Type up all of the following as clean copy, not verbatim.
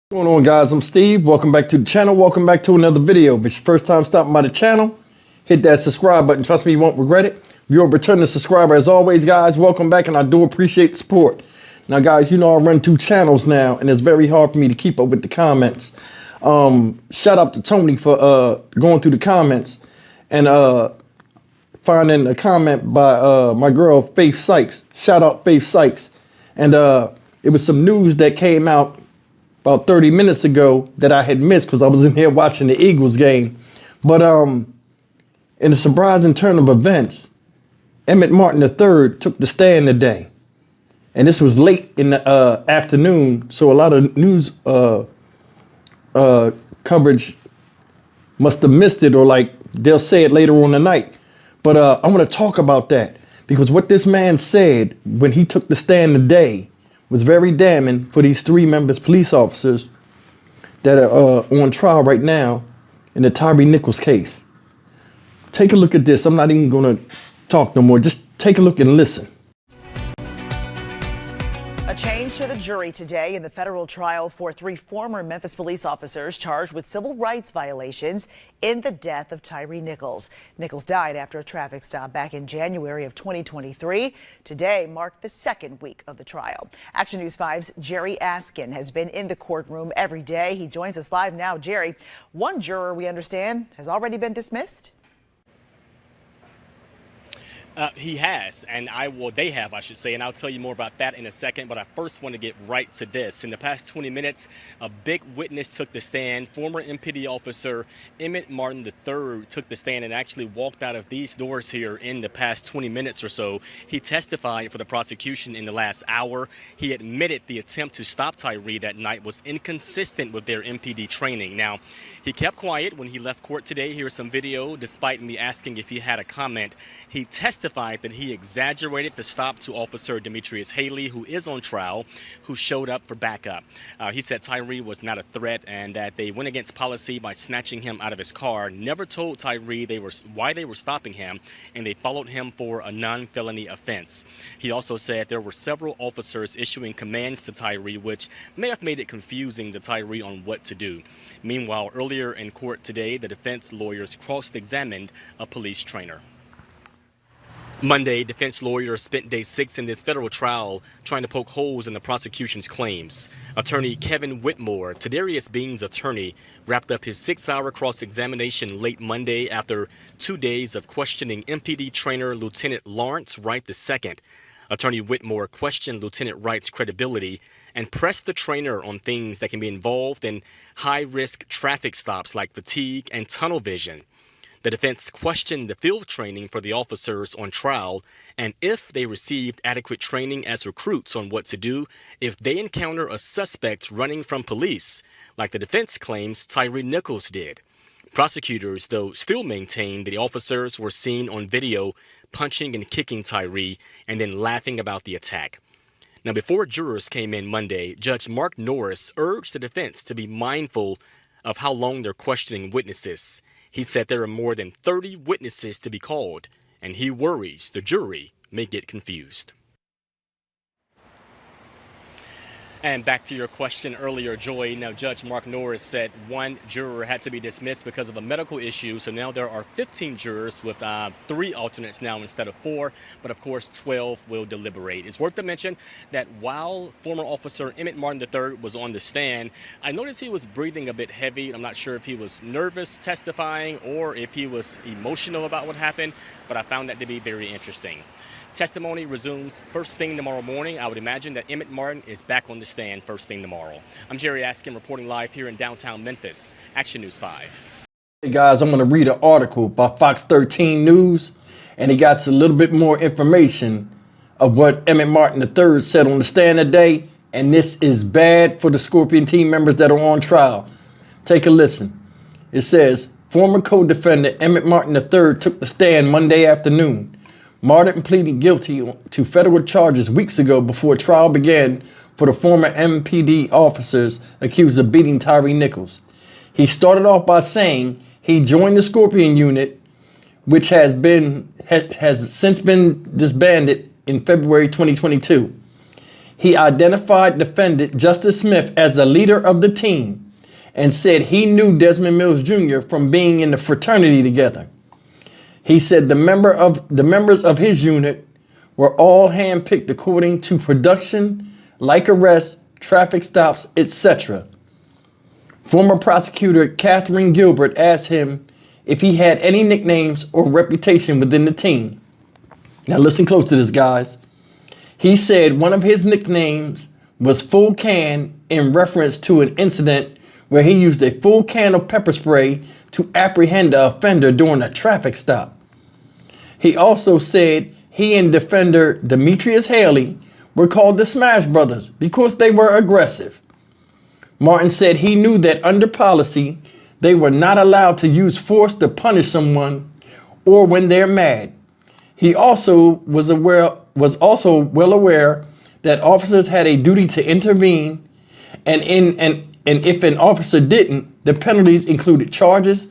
What's going on, guys? I'm Steve. Welcome back to the channel. Welcome back to another video. If it's your first time stopping by the channel, hit that subscribe button. Trust me, you won't regret it. If you're a returning subscriber, as always, guys, welcome back, and I do appreciate the support. Now, guys, you know I run 2 channels now, and it's very hard for me to keep up with the comments. Shout out to Tony for going through the comments and finding a comment by my girl Faith Sykes. Shout out Faith Sykes. And it was some news that came out about 30 minutes ago that I had missed because I was in here watching the Eagles game. But in a surprising turn of events, Emmitt Martin III took the stand today. And this was late in the afternoon, so a lot of news coverage must have missed it, or like they'll say it later on tonight. But I want to talk about that because what this man said when he took the stand today was very damning for these 3 members police officers that are on trial right now in the Tyre Nichols case. Take a look at this. I'm not even going to talk no more. Just take a look and listen. A change to the jury today in the federal trial for 3 former Memphis police officers charged with civil rights violations in the death of Tyre Nichols. Nichols died after a traffic stop back in January of 2023. Today marked the 2nd week of the trial. Action News 5's Jerry Askin has been in the courtroom every day. He joins us live now. Jerry, one juror, we understand, has already been dismissed. He has, and they have, I should say, and I'll tell you more about that in a second, but I first want to get right to this. In the past 20 minutes, a big witness took the stand. Former MPD officer Emmitt Martin III took the stand and actually walked out of these doors here in the past 20 minutes or so. He testified for the prosecution in the last hour. He admitted the attempt to stop Tyre that night was inconsistent with their MPD training. Now, he kept quiet when he left court today. Here's some video. Despite me asking if he had a comment, he testified that he exaggerated the stop to Officer Demetrius Haley, who is on trial, who showed up for backup. He said Tyre was not a threat and that they went against policy by snatching him out of his car, never told Tyre why they were stopping him, and they followed him for a non-felony offense. He also said there were several officers issuing commands to Tyre, which may have made it confusing to Tyre on what to do. Meanwhile, earlier in court today, the defense lawyers cross-examined a police trainer. Monday, defense lawyers spent day 6 in this federal trial trying to poke holes in the prosecution's claims. Attorney Kevin Whitmore, Tadarius Bean's attorney, wrapped up his 6-hour cross-examination late Monday after 2 days of questioning MPD trainer Lieutenant Lawrence Wright II. Attorney Whitmore questioned Lieutenant Wright's credibility and pressed the trainer on things that can be involved in high-risk traffic stops like fatigue and tunnel vision. The defense questioned the field training for the officers on trial and if they received adequate training as recruits on what to do if they encounter a suspect running from police, like the defense claims Tyre Nichols did. Prosecutors, though, still maintain the officers were seen on video punching and kicking Tyre and then laughing about the attack. Now, before jurors came in Monday, Judge Mark Norris urged the defense to be mindful of how long they're questioning witnesses. He said there are more than 30 witnesses to be called, and he worries the jury may get confused. And back to your question earlier, Joy. Now, Judge Mark Norris said 1 juror had to be dismissed because of a medical issue. So now there are 15 jurors with 3 alternates now instead of 4. But of course, 12 will deliberate. It's worth to mention that while former officer Emmitt Martin III was on the stand, I noticed he was breathing a bit heavy. I'm not sure if he was nervous testifying or if he was emotional about what happened, but I found that to be very interesting. Testimony resumes first thing tomorrow morning. I would imagine that Emmitt Martin is back on the stand first thing tomorrow. I'm Jerry Askin reporting live here in downtown Memphis. Action News 5. Hey guys, I'm going to read an article by Fox 13 News, and it got a little bit more information of what Emmitt Martin III said on the stand today, and this is bad for the Scorpion team members that are on trial. Take a listen. It says, former co-defendant Emmitt Martin III took the stand Monday afternoon. Martin pleaded guilty to federal charges weeks ago before trial began for the former MPD officers accused of beating Tyre Nichols. He started off by saying he joined the Scorpion unit, which has since been disbanded in February 2022. He identified defendant Justice Smith as the leader of the team and said he knew Desmond Mills Jr. from being in the fraternity together. He said the members of his unit were all handpicked according to production, like arrests, traffic stops, etc. Former prosecutor Catherine Gilbert asked him if he had any nicknames or reputation within the team. Now listen close to this, guys. He said one of his nicknames was Full Can in reference to an incident where he used a full can of pepper spray to apprehend the offender during a traffic stop. He also said he and defender Demetrius Haley were called the Smash Brothers because they were aggressive. Martin said he knew that under policy, they were not allowed to use force to punish someone or when they're mad. He also was well aware that officers had a duty to intervene, and if an officer didn't, the penalties included charges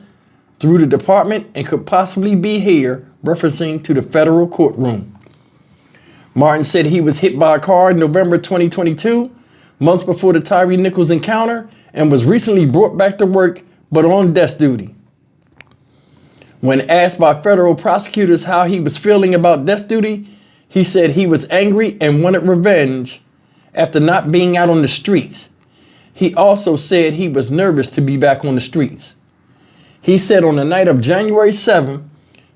through the department and could possibly be here, referencing to the federal courtroom. Martin said he was hit by a car in November 2022, months before the Tyre Nichols encounter, and was recently brought back to work but on desk duty. When asked by federal prosecutors how he was feeling about desk duty, he said he was angry and wanted revenge after not being out on the streets. He also said he was nervous to be back on the streets. He said on the night of January 7,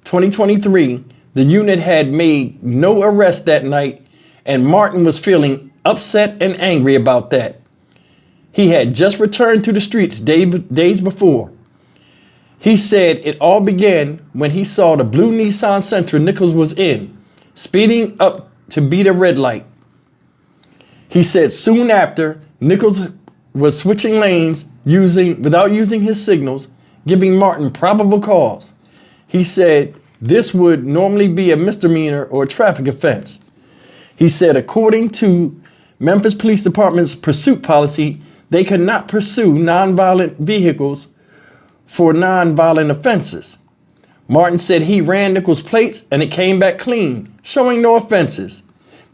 2023, the unit had made no arrest that night, and Martin was feeling upset and angry about that. He had just returned to the streets days before. He said it all began when he saw the blue Nissan Sentra Nichols was in, speeding up to beat a red light. He said soon after, Nichols was switching lanes without using his signals, giving Martin probable cause. He said this would normally be a misdemeanor or a traffic offense. He said according to Memphis Police Department's pursuit policy, they could not pursue nonviolent vehicles for nonviolent offenses. Martin said he ran Nichols' plates and it came back clean, showing no offenses.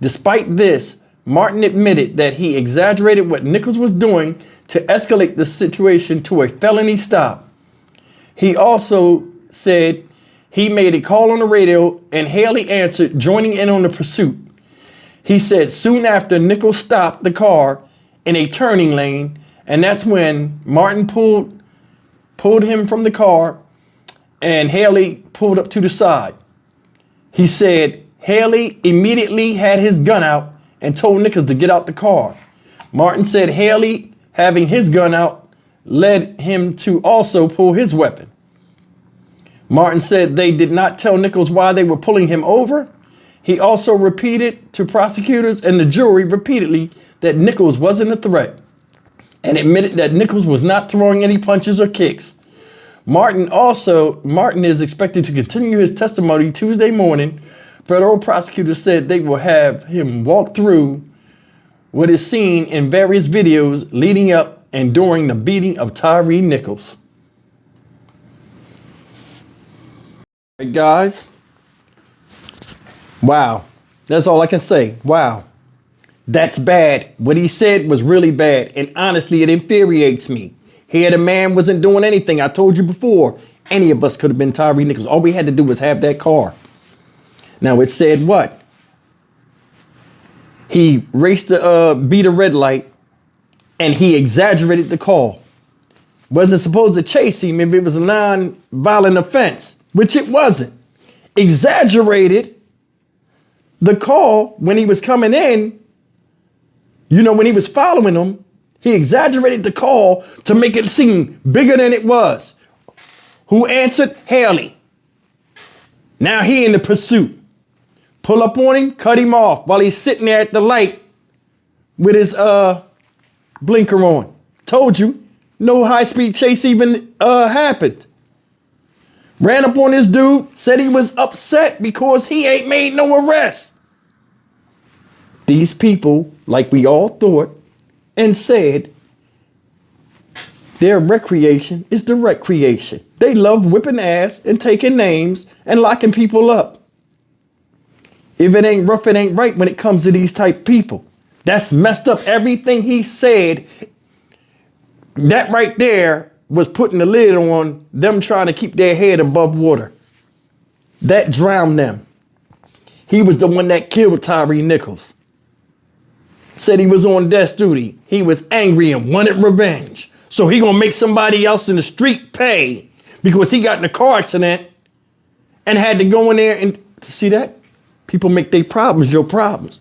Despite this, Martin admitted that he exaggerated what Nichols was doing to escalate the situation to a felony stop. He also said he made a call on the radio and Haley answered, joining in on the pursuit. He said soon after, Nichols stopped the car in a turning lane, and that's when Martin pulled him from the car and Haley pulled up to the side. He said Haley immediately had his gun out and told Nichols to get out the car. Martin said Haley having his gun out led him to also pull his weapon. Martin said they did not tell Nichols why they were pulling him over. He also repeated to prosecutors and the jury repeatedly that Nichols wasn't a threat and admitted that Nichols was not throwing any punches or kicks. Martin is expected to continue his testimony Tuesday morning. Federal prosecutors said they will have him walk through what is seen in various videos leading up and during the beating of Tyre Nichols. Hey guys, wow, that's all I can say. Wow, that's bad. What he said was really bad, and honestly, it infuriates me. Here the man wasn't doing anything. I told you before, any of us could have been Tyre Nichols. All we had to do was have that car. Now it said what? He raced to beat a red light and he exaggerated the call. Wasn't supposed to chase him if it was a non-violent offense, which it wasn't. Exaggerated the call when he was coming in. You know, when he was following him, he exaggerated the call to make it seem bigger than it was. Who answered? Haley. Now he in the pursuit. Pull up on him, cut him off while he's sitting there at the light with his blinker on. Told you, no high-speed chase even happened. Ran up on this dude, said he was upset because he ain't made no arrests. These people, like we all thought, and said their recreation is the recreation. They love whipping ass and taking names and locking people up. If it ain't rough, it ain't right when it comes to these type people. That's messed up. Everything he said, that right there was putting the lid on them trying to keep their head above water. That drowned them. He was the one that killed Tyre Nichols. Said he was on death duty. He was angry and wanted revenge. So he gonna make somebody else in the street pay because he got in a car accident and had to go in there and see that? People make their problems your problems.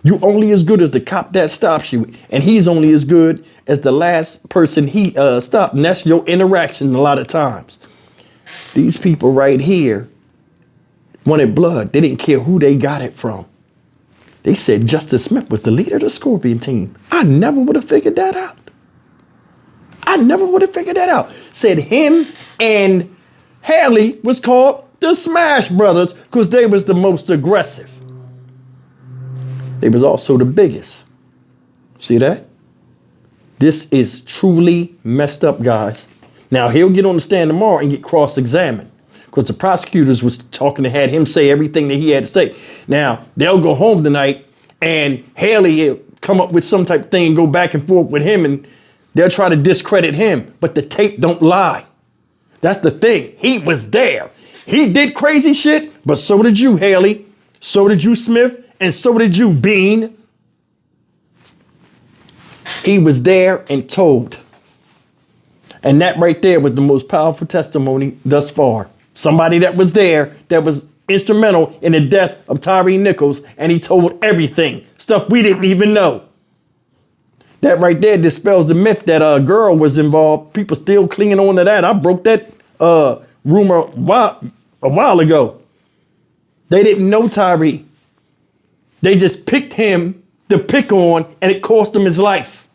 You only as good as the cop that stops you, and he's only as good as the last person he stopped, and that's your interaction a lot of times. These people right here wanted blood. They didn't care who they got it from. They said Justice Smith was the leader of the Scorpion team. I never would have figured that out. I never would have figured that out. Said him and Haley was called the Smash Brothers because they was the most aggressive. They was also the biggest. See that? This is truly messed up, guys. Now he'll get on the stand tomorrow and get cross-examined because the prosecutors was talking to had him say everything that he had to say. Now they'll go home tonight and Haley will come up with some type of thing and go back and forth with him and they'll try to discredit him, but the tape don't lie. That's the thing. He was there. He did crazy shit, but so did you, Haley. So did you, Smith. And so did you, Bean. He was there and told. And that right there was the most powerful testimony thus far. Somebody that was there, that was instrumental in the death of Tyre Nichols, and he told everything. Stuff we didn't even know. That right there dispels the myth that a girl was involved. People still clinging on to that. I broke that rumor a while ago. They didn't know Tyre. They just picked him to pick on, and it cost him his life.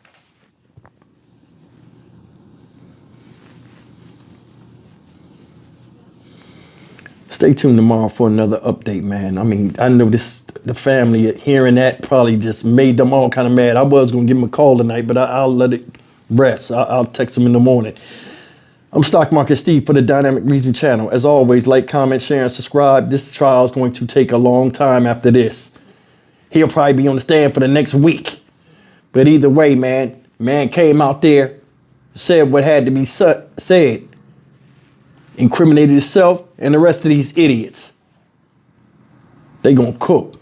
Stay tuned tomorrow for another update, man. I mean, I know the family hearing that probably just made them all kind of mad. I was going to give them a call tonight, but I'll let it rest. I'll text them in the morning. I'm Stock Market Steve for the Dynamic Reason channel. As always, like, comment, share, and subscribe. This trial is going to take a long time after this. He'll probably be on the stand for the next week. But either way, man came out there, said what had to be said, incriminated himself and the rest of these idiots. They gonna cook.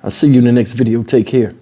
I'll see you in the next video. Take care.